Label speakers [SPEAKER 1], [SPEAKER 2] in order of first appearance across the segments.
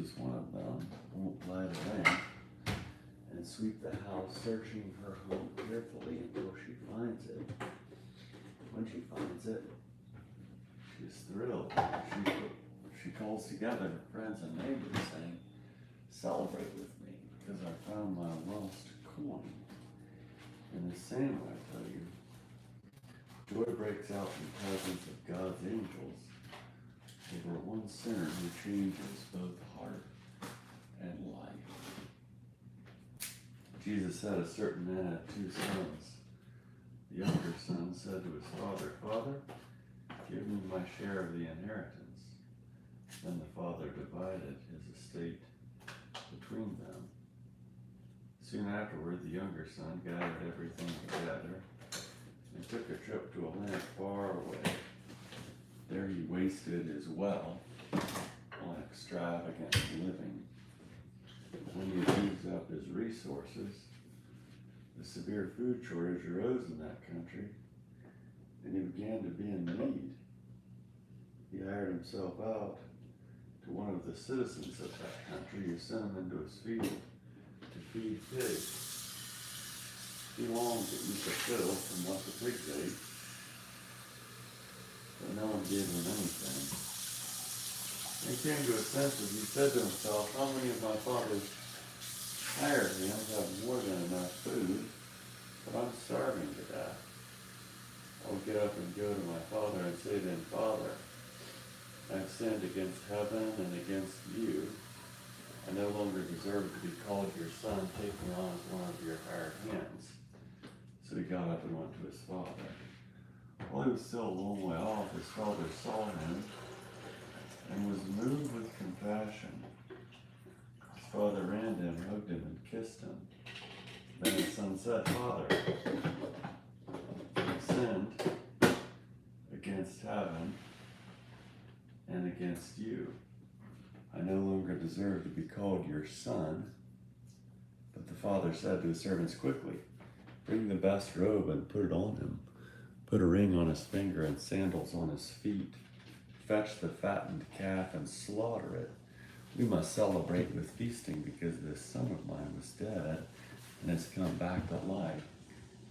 [SPEAKER 1] chooses one of them, won't light a lamp, and sweep the house, searching her home carefully until she finds it. When she finds it, she's thrilled. She calls together her friends and neighbors, saying, "Celebrate with me, because I found my lost coin." In the same way, I tell you, joy breaks out in the presence of God's angels over one sinner who changes both heart and life. Jesus said a certain man had 2 sons. The younger son said to his father, "Father, give me my share of the inheritance." Then the father divided his estate between them. Soon afterward, the younger son gathered everything together and took a trip to a land far away. There he wasted his wealth on extravagant living. When he had used up his resources, a severe food shortage arose in that country, and he began to be in need. He hired himself out to one of the citizens of that country, who sent him into his field to feed pigs. He longed to eat the fiddle from what the pigs ate, but no one gave him anything. When he came to his senses, he said to himself, "How many of my father's hired hands have more than enough food, but I'm starving to death? I'll get up and go to my father and say to him, 'Father, I've sinned against heaven and against you. I no longer deserve to be called your son. Take me on as one of your hired hands.' So he got up and went to his father. While he was still a long way off, his father saw him and was moved with compassion. His father ran to him, hugged him, and kissed him. Then his son said, 'Father, I've sinned against heaven and against you. I no longer deserve to be called your son.' But the father said to his servants, 'Quickly, bring the best robe and put it on him. Put a ring on his finger and sandals on his feet. Fetch the fattened calf and slaughter it. We must celebrate with feasting, because this son of mine was dead and has come back to life.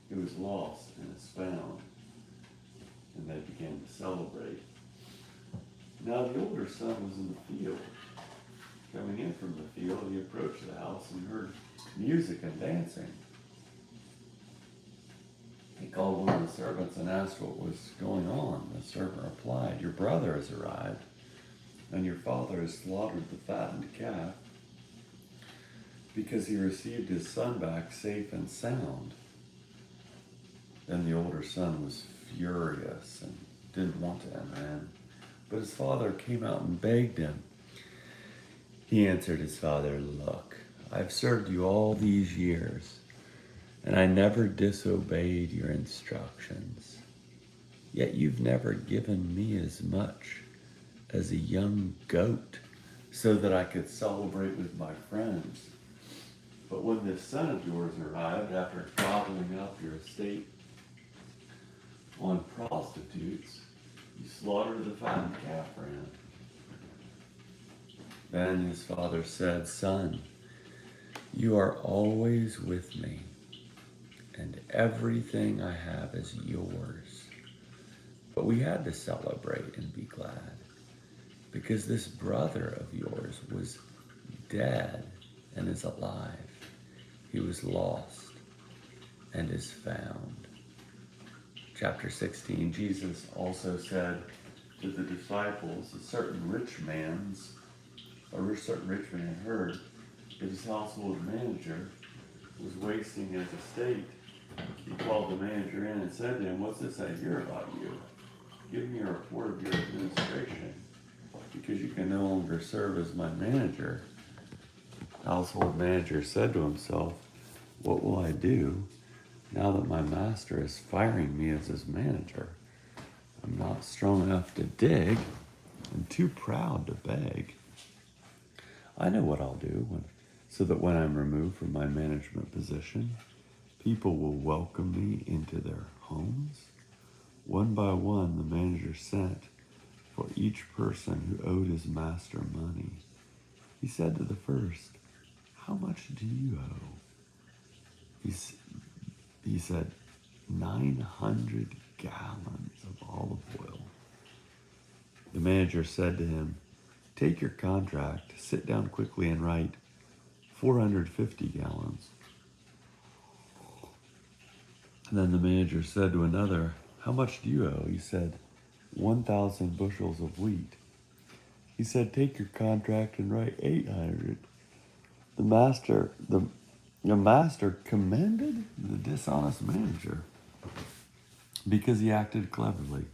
[SPEAKER 1] He was lost and is found.' And they began to celebrate. Now the older son was in the field. Coming in from the field, he approached the house and heard music and dancing. He called one of the servants and asked what was going on. The servant replied, 'Your brother has arrived, and your father has slaughtered the fattened calf, because he received his son back safe and sound.' Then the older son was furious and didn't want to enter in. But his father came out and begged him. He answered his father, 'Look, I've served you all these years, and I never disobeyed your instructions. Yet you've never given me as much as a young goat so that I could celebrate with my friends. But when this son of yours arrived, after gobbling up your estate on prostitutes, you slaughtered the fattened calf for him.' Then his father said, 'Son, you are always with me, and everything I have is yours. But we had to celebrate and be glad, because this brother of yours was dead and is alive. He was lost and is found.'" Chapter 16, Jesus also said to the disciples, a certain rich man heard that his household manager was wasting his estate. He called the manager in and said to him, "What's this I hear about you? Give me a report of your administration, because you can no longer serve as my manager." The household manager said to himself, "What will I do now that my master is firing me as his manager? I'm not strong enough to dig and too proud to beg. I know what I'll do so that when I'm removed from my management position, people will welcome me into their homes." One by one, the manager sent for each person who owed his master money. He said to the first, "How much do you owe?" He said, 900 gallons of olive oil. The manager said to him, "Take your contract, sit down quickly and write 450 gallons. And then the manager said to another, "How much do you owe?" He said, 1,000 bushels of wheat. He said, "Take your contract and write 800. The master commended the dishonest manager because he acted cleverly.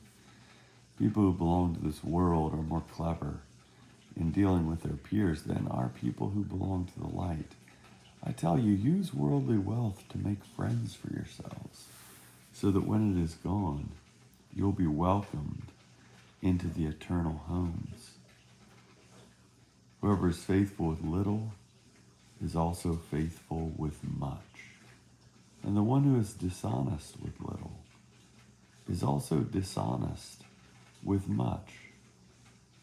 [SPEAKER 1] People who belong to this world are more clever in dealing with their peers than are people who belong to the light. I tell you, use worldly wealth to make friends for yourselves, so that when it is gone, you'll be welcomed into the eternal homes. Whoever is faithful with little is also faithful with much. And the one who is dishonest with little is also dishonest with much.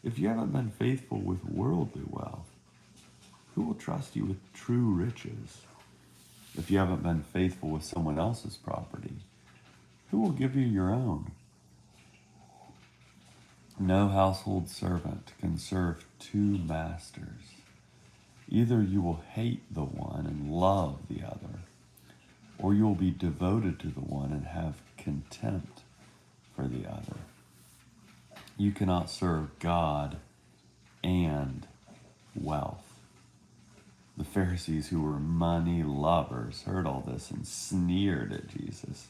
[SPEAKER 1] If you haven't been faithful with worldly wealth, who will trust you with true riches? If you haven't been faithful with someone else's property, who will give you your own? No household servant can serve two masters. Either you will hate the one and love the other, or you will be devoted to the one and have contempt for the other. You cannot serve God and wealth. The Pharisees, who were money lovers, heard all this and sneered at Jesus.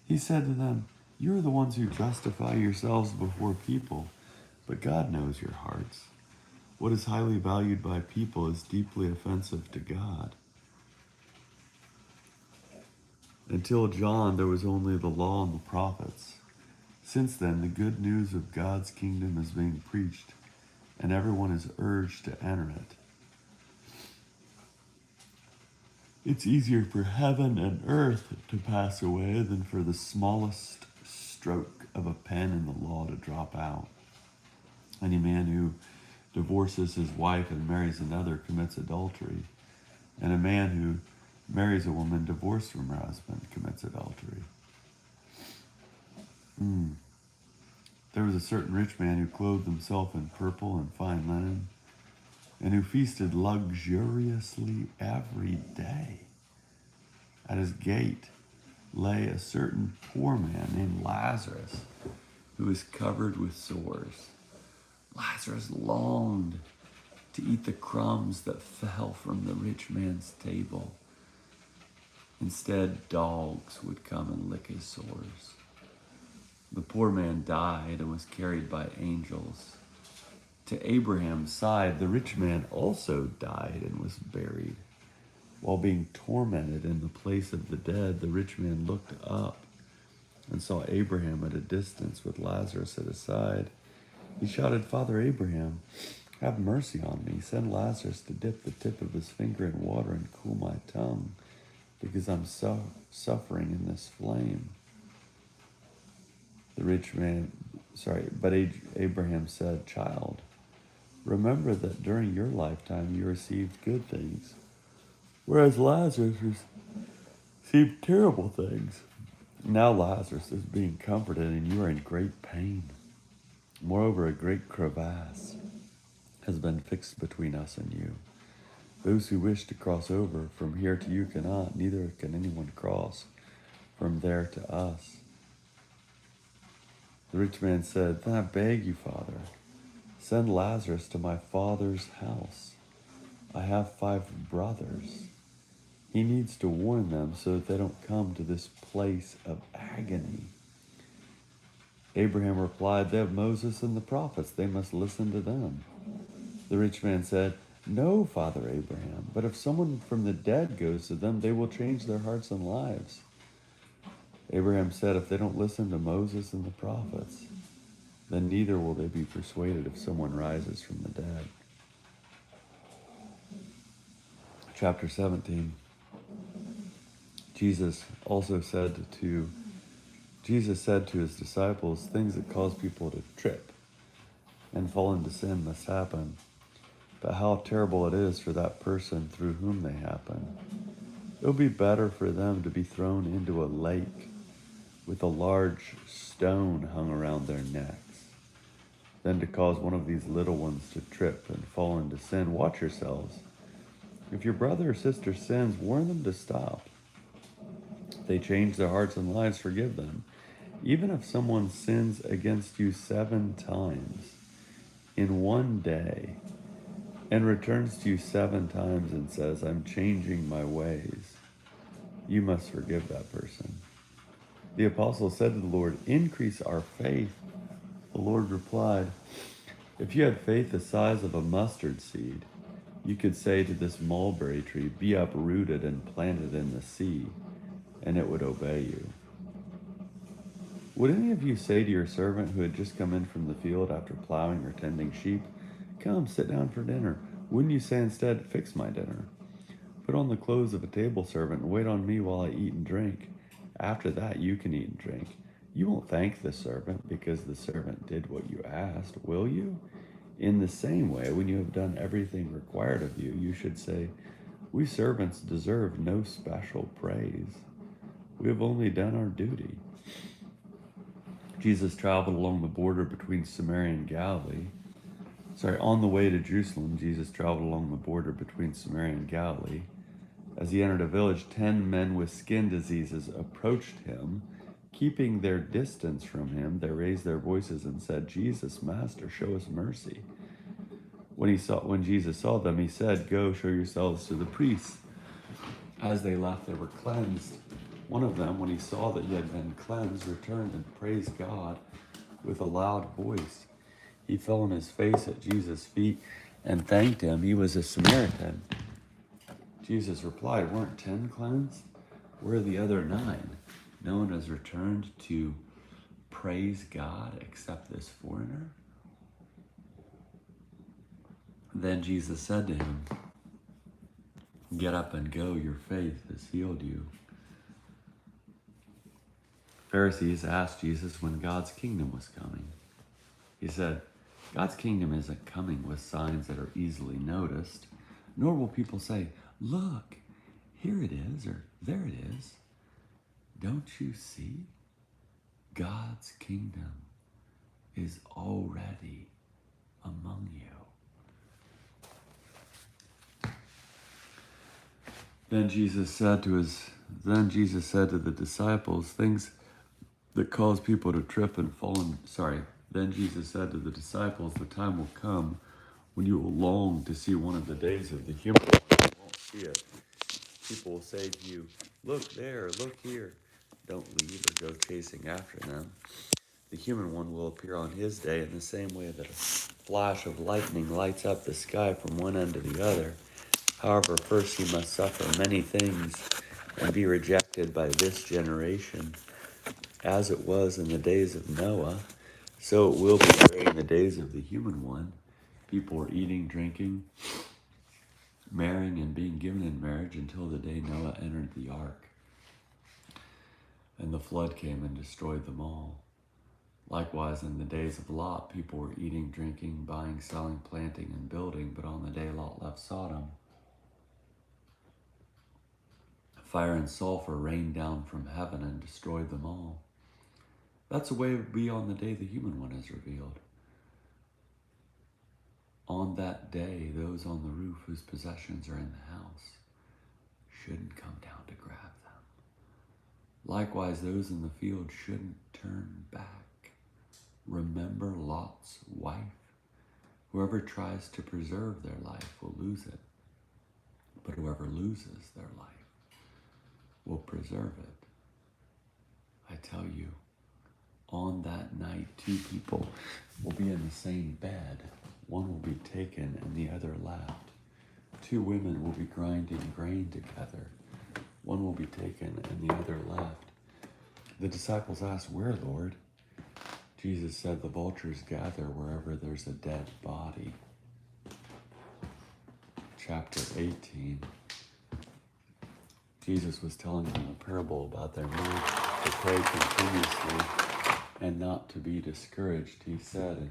[SPEAKER 1] He said to them, "You are the ones who justify yourselves before people, but God knows your hearts. What is highly valued by people is deeply offensive to God. Until John, there was only the law and the prophets. Since then, the good news of God's kingdom is being preached, and everyone is urged to enter it. It's easier for heaven and earth to pass away than for the smallest stroke of a pen in the law to drop out. Any man who divorces his wife and marries another commits adultery, and a man who marries a woman divorced from her husband commits adultery." There was a certain rich man who clothed himself in purple and fine linen, and who feasted luxuriously every day. At his gate lay a certain poor man named Lazarus, who was covered with sores. Lazarus longed to eat the crumbs that fell from the rich man's table. Instead, dogs would come and lick his sores. The poor man died and was carried by angels to Abraham's side. The rich man also died and was buried. While being tormented in the place of the dead, the rich man looked up and saw Abraham at a distance with Lazarus at his side. He shouted, "Father Abraham, have mercy on me. Send Lazarus to dip the tip of his finger in water and cool my tongue, because I'm suffering in this flame." But Abraham said, "Child, remember that during your lifetime you received good things, whereas Lazarus received terrible things. Now Lazarus is being comforted and you are in great pain. Moreover, a great crevasse has been fixed between us and you. Those who wish to cross over from here to you cannot, neither can anyone cross from there to us." The rich man said, "Then I beg you, Father, send Lazarus to my father's house. I have 5 brothers. He needs to warn them so that they don't come to this place of agony." Abraham replied, "They have Moses and the prophets. They must listen to them." The rich man said, "No, Father Abraham, but if someone from the dead goes to them, they will change their hearts and lives." Abraham said, "If they don't listen to Moses and the prophets, then neither will they be persuaded if someone rises from the dead." Chapter 17. Jesus said to his disciples, "Things that cause people to trip and fall into sin must happen, but how terrible it is for that person through whom they happen. It would be better for them to be thrown into a lake with a large stone hung around their necks than to cause one of these little ones to trip and fall into sin. Watch yourselves. If your brother or sister sins, warn them to stop. If they change their hearts and lives, forgive them. Even if someone sins against you 7 times in one day and returns to you 7 times and says, I'm changing my ways, you must forgive that person. The apostle said to the Lord, increase our faith. The Lord replied, if you had faith the size of a mustard seed, you could say to this mulberry tree, be uprooted and planted in the sea, and it would obey you. Would any of you say to your servant who had just come in from the field after plowing or tending sheep, come, sit down for dinner? Wouldn't you say instead, fix my dinner? Put on the clothes of a table servant and wait on me while I eat and drink. After that, you can eat and drink. You won't thank the servant because the servant did what you asked, will you? In the same way, when you have done everything required of you, you should say, we servants deserve no special praise. We have only done our duty. Jesus traveled along the border between Samaria and Galilee. On the way to Jerusalem, Jesus traveled along the border between Samaria and Galilee. As he entered a village, 10 men with skin diseases approached him. Keeping their distance from him, they raised their voices and said, Jesus, Master, show us mercy. When Jesus saw them, he said, go show yourselves to the priests. As they left, they were cleansed. One of them, when he saw that he had been cleansed, returned and praised God with a loud voice. He fell on his face at Jesus' feet and thanked him. He was a Samaritan. Jesus replied, weren't 10 cleansed? Where are the other 9? No one has returned to praise God except this foreigner? Then Jesus said to him, get up and go, your faith has healed you. Pharisees asked Jesus when God's kingdom was coming. He said, God's kingdom isn't coming with signs that are easily noticed, nor will people say, look, here it is, or there it is. Don't you see? God's kingdom is already among you. Then Jesus said to the disciples, things that cause people to trip and fall in, Then Jesus said to the disciples, the time will come when you will long to see one of the days of the human one. You won't see it. People will say to you, look there, look here. Don't leave or go chasing after them. The human one will appear on his day in the same way that a flash of lightning lights up the sky from one end to the other. However, first he must suffer many things and be rejected by this generation. As it was in the days of Noah, so it will be during the days of the human one. People were eating, drinking, marrying, and being given in marriage until the day Noah entered the ark. And the flood came and destroyed them all. Likewise, in the days of Lot, people were eating, drinking, buying, selling, planting, and building. But on the day Lot left Sodom, fire and sulfur rained down from heaven and destroyed them all. That's the way it will be on the day the human one is revealed. On that day, those on the roof whose possessions are in the house shouldn't come down to grab them. Likewise, those in the field shouldn't turn back. Remember Lot's wife. Whoever tries to preserve their life will lose it, but whoever loses their life will preserve it. I tell you, on that night, 2 people will be in the same bed. One will be taken and the other left. 2 women will be grinding grain together. One will be taken and the other left. The disciples asked, where, Lord? Jesus said, the vultures gather wherever there's a dead body. Chapter 18. Jesus was telling them a parable about their need to pray continuously and not to be discouraged. He said,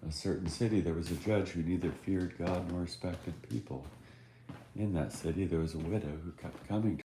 [SPEAKER 1] a certain city, there was a judge who neither feared God nor respected people. In that city, there was a widow who kept coming